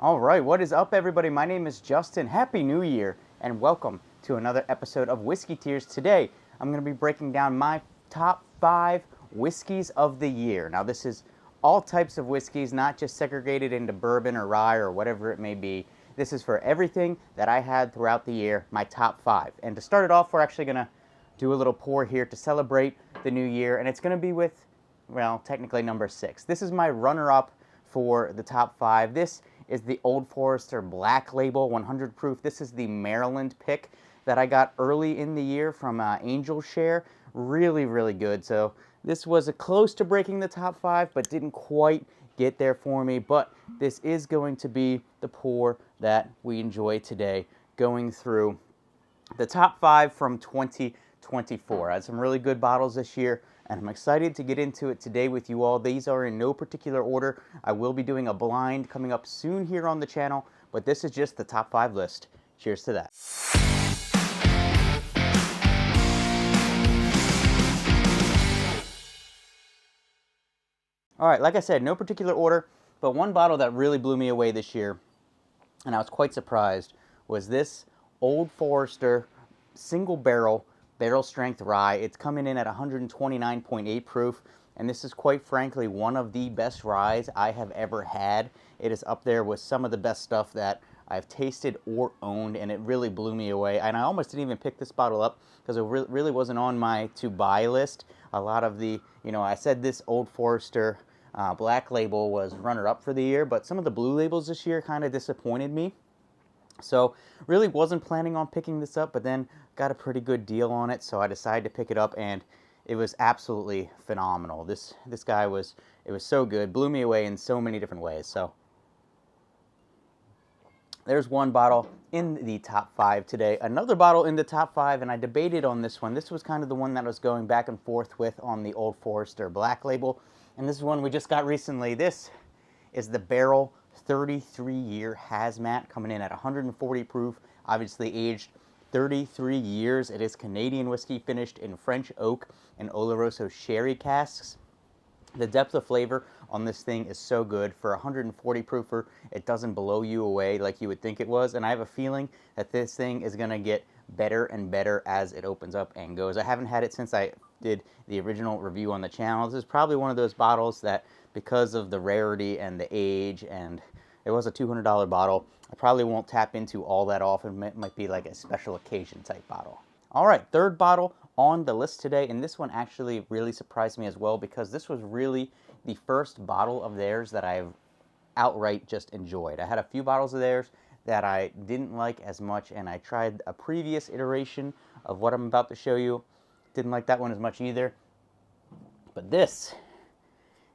All right, what is up, everybody? My name is Justin. Happy New Year, and welcome to another episode of Whiskey Tears. Today, I'm going to be breaking down my top 5 whiskeys of the year. Now, this is all types of whiskeys, not just segregated into bourbon or rye or whatever it may be. This is for everything that I had throughout the year, my top 5. And to start it off, we're actually going to do a little pour here to celebrate the new year, and it's going to be with, well, technically number 6. This is my runner-up for the top 5. This is the Old Forester Black Label 100 proof. This is the Maryland pick that I got early in the year from Angel Share. Really, really good. So this was close to breaking the top 5, but didn't quite get there for me. But this is going to be the pour that we enjoy today, going through the top 5 from 2024. I had some really good bottles this year, and I'm excited to get into it today with you all. These are in no particular order. I will be doing a blind coming up soon here on the channel, but this is just the top 5 list. Cheers to that. All right, like I said, no particular order, but one bottle that really blew me away this year, and I was quite surprised, was this Old Forester single barrel strength rye. It's coming in at 129.8 proof, and this is quite frankly one of the best ryes I have ever had. It is up there with some of the best stuff that I've tasted or owned, and it really blew me away. And I almost didn't even pick this bottle up because it really wasn't on my to buy list. A lot of the, I said this Old Forester Black Label was runner up for the year, but some of the blue labels this year kind of disappointed me. So really wasn't planning on picking this up, but then got a pretty good deal on it, so I decided to pick it up, and it was absolutely phenomenal. This guy was so good, blew me away in so many different ways. So there's one bottle in the top 5 today. Another bottle in the top 5, and I debated on this one. This was kind of the one that I was going back and forth with on the Old Forester Black Label, and this is one we just got recently. This is the Barrel 33-year Hazmat, coming in at 140 proof, obviously aged 33 years. It is Canadian whiskey finished in French oak and Oloroso sherry casks. The depth of flavor on this thing is so good. For 140 proofer, it doesn't blow you away like you would think it was, and I have a feeling that this thing is going to get better and better as it opens up and goes. I haven't had it since I did the original review on the channel. This is probably one of those bottles that, because of the rarity and the age, and it was a $200 bottle, I probably won't tap into all that often. It might be like a special occasion type bottle. All right, third bottle on the list today, and this one actually really surprised me as well, because this was really the first bottle of theirs that I've outright just enjoyed. I had a few bottles of theirs that I didn't like as much, and I tried a previous iteration of what I'm about to show you. Didn't like that one as much either. But this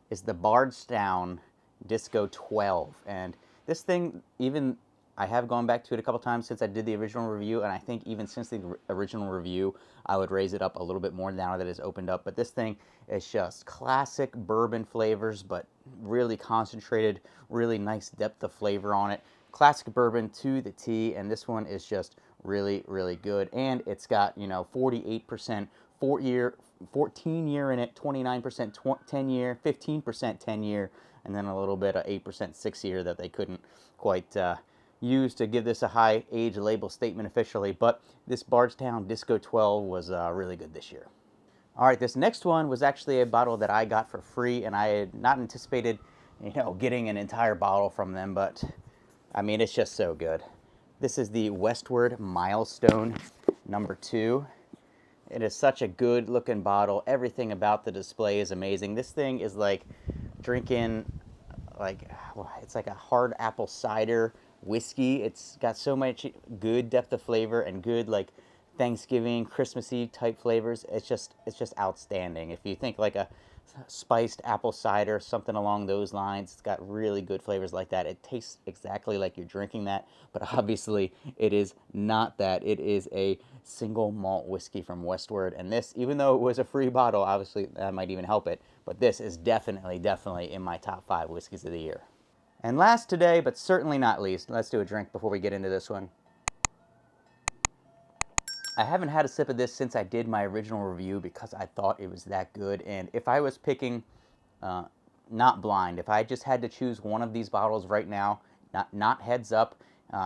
is the Bardstown Disco 12, and this thing, even I have gone back to it a couple times since I did the original review, and I think even since the original review I would raise it up a little bit more now that it's opened up. But this thing is just classic bourbon flavors, but really concentrated, really nice depth of flavor on it. Classic bourbon to the T, and this one is just really, really good. And it's got 48% 14-year in it, 29% 10-year, 15% 10-year, and then a little bit of 8% 6-year that they couldn't quite use to give this a high age label statement officially. But this Bardstown Disco 12 was really good this year. All right, this next one was actually a bottle that I got for free, and I had not anticipated, getting an entire bottle from them, but I mean, it's just so good. This is the Westward Milestone number 2. It is such a good looking bottle. Everything about the display is amazing. This thing is like drinking, it's like a hard apple cider whiskey. It's got so much good depth of flavor and good like Thanksgiving, Christmas Eve type flavors. It's just outstanding. If you think like a spiced apple cider, something along those lines, it's got really good flavors like that. It tastes exactly like you're drinking that, but obviously it is not that. It is a single malt whiskey from Westward, and this, even though it was a free bottle, obviously that might even help it, but this is definitely in my top 5 whiskeys of the year. And last today, but certainly not least, let's do a drink before we get into this one. I haven't had a sip of this since I did my original review because I thought it was that good. And if I was picking, not blind, if I just had to choose one of these bottles right now, not heads up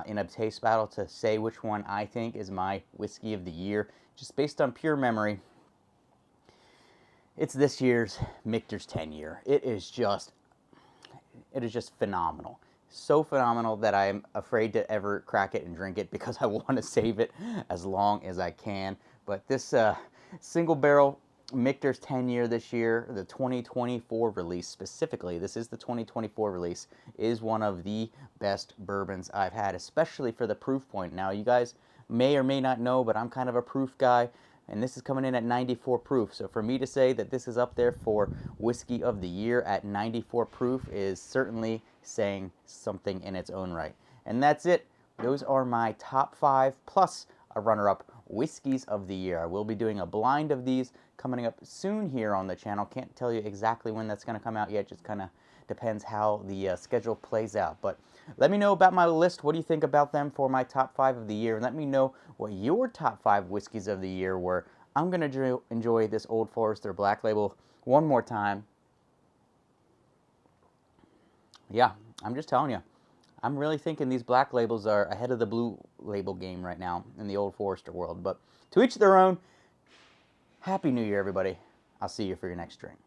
in a taste battle to say which one I think is my whiskey of the year, just based on pure memory. It's this year's Michter's 10 year. It is just phenomenal. So phenomenal that I'm afraid to ever crack it and drink it because I want to save it as long as I can. But this single barrel Michter's 10 year this year, the 2024 release specifically, this is the 2024 release, is one of the best bourbons I've had, especially for the proof point. Now, you guys may or may not know, but I'm kind of a proof guy, and this is coming in at 94 proof. So for me to say that this is up there for whiskey of the year at 94 proof is certainly saying something in its own right. And that's it. Those are my top 5 plus a runner-up whiskeys of the year. I will be doing a blind of these coming up soon here on the channel. Can't tell you exactly when that's going to come out yet. Just kind of depends how the schedule plays out. But let me know about my list. What do you think about them for my top 5 of the year? And let me know what your top 5 whiskeys of the year were. I'm going to enjoy this Old Forester Black Label one more time. Yeah, I'm just telling you. I'm really thinking these black labels are ahead of the blue label game right now in the Old Forester world. But to each their own. Happy New Year, everybody. I'll see you for your next drink.